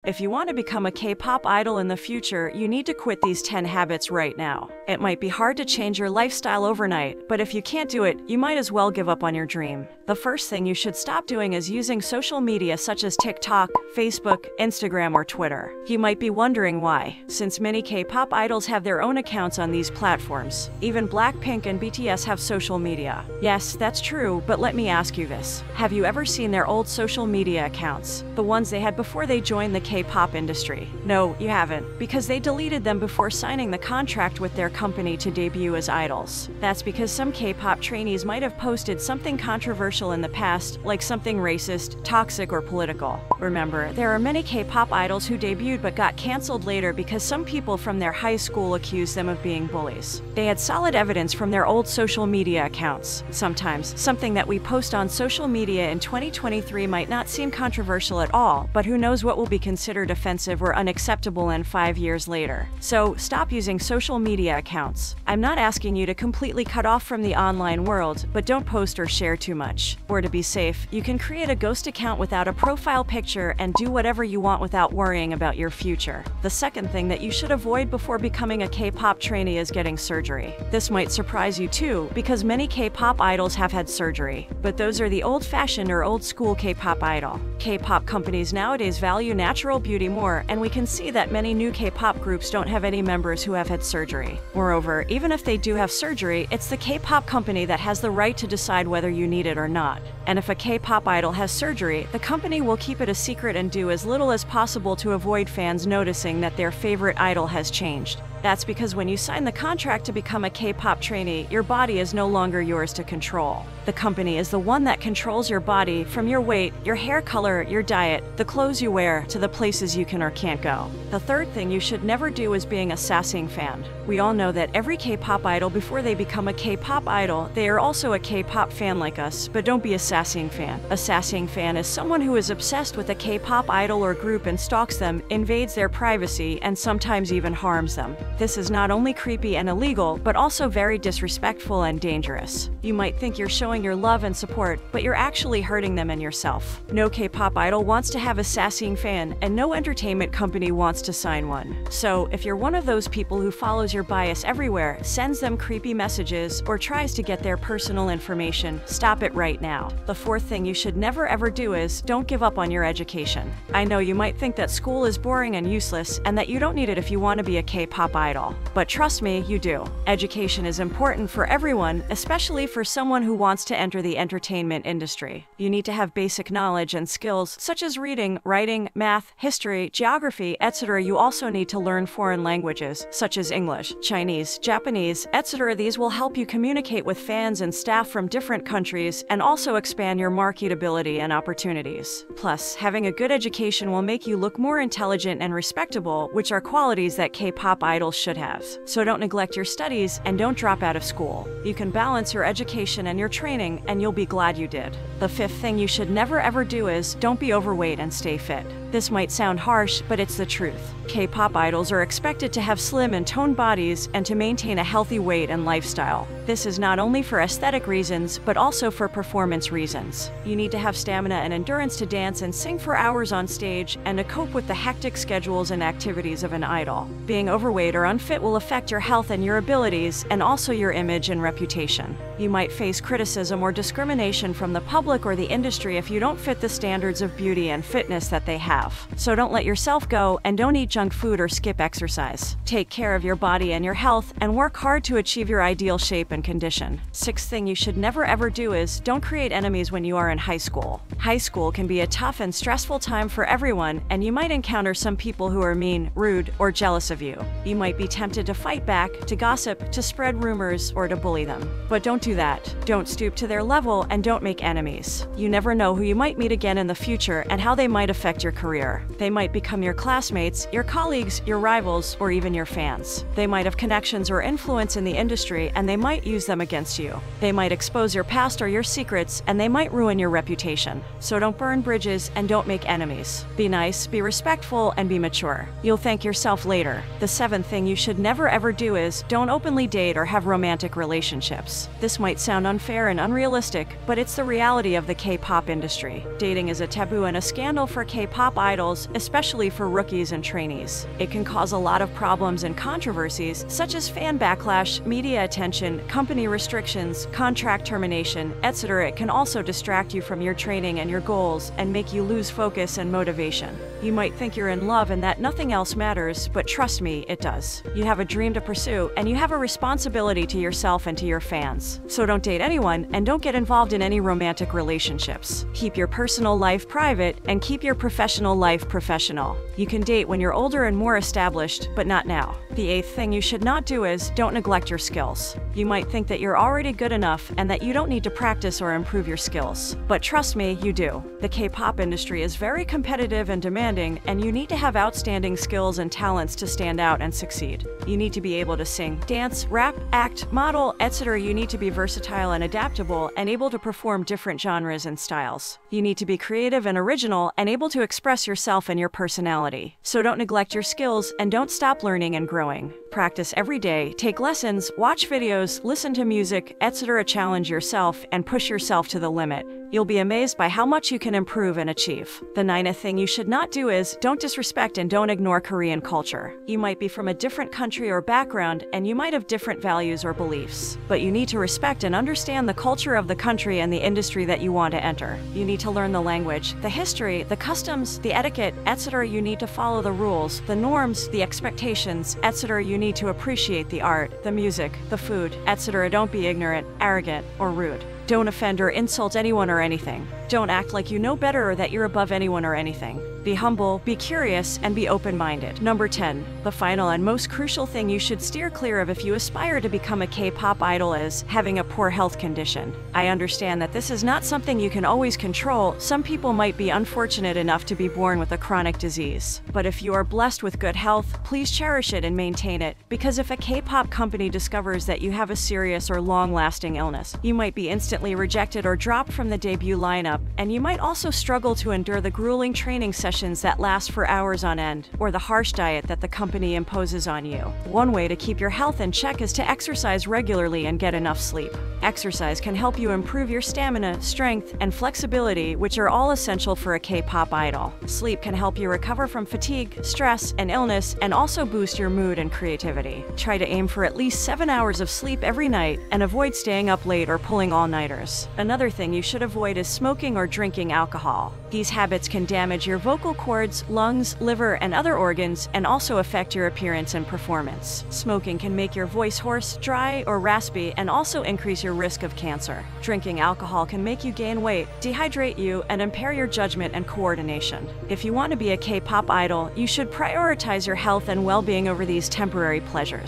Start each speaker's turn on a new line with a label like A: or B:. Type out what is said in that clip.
A: If you want to become a K-pop idol in the future, you need to quit these 10 habits right now. It might be hard to change your lifestyle overnight, but if you can't do it, you might as well give up on your dream. The first thing you should stop doing is using social media such as TikTok, Facebook, Instagram, or Twitter. You might be wondering why, since many K-pop idols have their own accounts on these platforms. Even Blackpink and BTS have social media. Yes, that's true, but let me ask you this. Have you ever seen their old social media accounts? The ones they had before they joined the K-pop industry? No, you haven't, because they deleted them before signing the contract with their company to debut as idols. That's because some K-pop trainees might have posted something controversial in the past, like something racist, toxic, or political. Remember, there are many K-pop idols who debuted but got cancelled later because some people from their high school accused them of being bullies. They had solid evidence from their old social media accounts. Sometimes, something that we post on social media in 2023 might not seem controversial at all, but who knows what will be considered offensive or unacceptable in 5 years later. So, stop using social media accounts. I'm not asking you to completely cut off from the online world, but don't post or share too much. Or to be safe, you can create a ghost account without a profile picture and do whatever you want without worrying about your future. The second thing that you should avoid before becoming a K-pop trainee is getting surgery. This might surprise you too, because many K-pop idols have had surgery, but those are the old-fashioned or old-school K-pop idol. K-pop companies nowadays value natural beauty more, and we can see that many new K-pop groups don't have any members who have had surgery. Moreover, even if they do have surgery, it's the K-pop company that has the right to decide whether you need it or not. And if a K-pop idol has surgery, the company will keep it a secret and do as little as possible to avoid fans noticing that their favorite idol has changed. That's because when you sign the contract to become a K-pop trainee, your body is no longer yours to control. The company is the one that controls your body, from your weight, your hair color, your diet, the clothes you wear, to the places you can or can't go. The third thing you should never do is being a sassing fan. We all know that every K-pop idol, before they become a K-pop idol, they are also a K-pop fan like us, but don't be a sassing fan. A sassing fan is someone who is obsessed with a K-pop idol or group and stalks them, invades their privacy, and sometimes even harms them. This is not only creepy and illegal, but also very disrespectful and dangerous. You might think you're showing your love and support, but you're actually hurting them and yourself. No K-pop idol wants to have a sassing fan, and no entertainment company wants to sign one. So, if you're one of those people who follows your bias everywhere, sends them creepy messages, or tries to get their personal information, stop it right now. The fourth thing you should never ever do is, don't give up on your education. I know you might think that school is boring and useless, and that you don't need it if you want to be a K-pop idol. But trust me, you do. Education is important for everyone, especially for someone who wants to enter the entertainment industry. You need to have basic knowledge and skills such as reading, writing, math, history, geography, etc. You also need to learn foreign languages such as English, Chinese, Japanese, etc. These will help you communicate with fans and staff from different countries and also expand your marketability and opportunities. Plus, having a good education will make you look more intelligent and respectable, which are qualities that K-pop idols should have. So don't neglect your studies and don't drop out of school. You can balance your education and your training, and you'll be glad you did. The fifth thing you should never ever do is, don't be overweight and stay fit. This might sound harsh, but it's the truth. K-pop idols are expected to have slim and toned bodies and to maintain a healthy weight and lifestyle. This is not only for aesthetic reasons, but also for performance reasons. You need to have stamina and endurance to dance and sing for hours on stage and to cope with the hectic schedules and activities of an idol. Being overweight or unfit will affect your health and your abilities, and also your image and reputation. You might face criticism or discrimination from the public or the industry if you don't fit the standards of beauty and fitness that they have. So don't let yourself go, and don't eat junk food or skip exercise. Take care of your body and your health, and work hard to achieve your ideal shape and condition. Sixth thing you should never ever do is, don't create enemies when you are in high school. High school can be a tough and stressful time for everyone, and you might encounter some people who are mean, rude, or jealous of you. You might be tempted to fight back, to gossip, to spread rumors, or to bully them. But don't do that. Don't stoop to their level, and don't make enemies. You never know who you might meet again in the future and how they might affect your career. They might become your classmates, your colleagues, your rivals, or even your fans. They might have connections or influence in the industry, and they might use them against you. They might expose your past or your secrets, and they might ruin your reputation. So don't burn bridges and don't make enemies. Be nice, be respectful, and be mature. You'll thank yourself later. The seventh thing you should never ever do is, don't openly date or have romantic relationships. This this might sound unfair and unrealistic, but it's the reality of the K-pop industry. Dating is a taboo and a scandal for K-pop idols, especially for rookies and trainees. It can cause a lot of problems and controversies, such as fan backlash, media attention, company restrictions, contract termination, etc. It can also distract you from your training and your goals and make you lose focus and motivation. You might think you're in love and that nothing else matters, but trust me, it does. You have a dream to pursue, and you have a responsibility to yourself and to your fans. So don't date anyone, and don't get involved in any romantic relationships. Keep your personal life private, and keep your professional life professional. You can date when you're older and more established, but not now. The 8th thing you should not do is, don't neglect your skills. You might think that you're already good enough and that you don't need to practice or improve your skills. But trust me, you do. The K-pop industry is very competitive and demanding, and you need to have outstanding skills and talents to stand out and succeed. You need to be able to sing, dance, rap, act, model, etc. You need to be versatile and adaptable and able to perform different genres and styles. You need to be creative and original and able to express yourself and your personality. So don't neglect your skills and don't stop learning and growing. Practice every day, take lessons, watch videos, listen to music, etc. Challenge yourself and push yourself to the limit. You'll be amazed by how much you can improve and achieve. The 9th thing you should not do is, don't disrespect and don't ignore Korean culture. You might be from a different country or background, and you might have different values or beliefs. But you need to respect and understand the culture of the country and the industry that you want to enter. You need to learn the language, the history, the customs, the etiquette, etc. You need to follow the rules, the norms, the expectations, etc. You need to appreciate the art, the music, the food, etc. Don't be ignorant, arrogant, or rude. Don't offend or insult anyone or anything. Don't act like you know better or that you're above anyone or anything. Be humble, be curious, and be open-minded. Number 10. The final and most crucial thing you should steer clear of if you aspire to become a K-pop idol is having a poor health condition. I understand that this is not something you can always control. Some people might be unfortunate enough to be born with a chronic disease. But if you are blessed with good health, please cherish it and maintain it, because if a K-pop company discovers that you have a serious or long-lasting illness, you might be instantly rejected or dropped from the debut lineup, and you might also struggle to endure the grueling training sessions that last for hours on end, or the harsh diet that the company imposes on you. One way to keep your health in check is to exercise regularly and get enough sleep. Exercise can help you improve your stamina, strength, and flexibility, which are all essential for a K-pop idol. Sleep can help you recover from fatigue, stress, and illness, and also boost your mood and creativity. Try to aim for at least 7 hours of sleep every night, and avoid staying up late or pulling all-nighters. Another thing you should avoid is smoking or drinking alcohol. These habits can damage your vocal cords, lungs, liver, and other organs, and also affect your appearance and performance. Smoking can make your voice hoarse, dry, or raspy, and also increase your risk of cancer. Drinking alcohol can make you gain weight, dehydrate you, and impair your judgment and coordination. If you want to be a K-pop idol, you should prioritize your health and well-being over these temporary pleasures.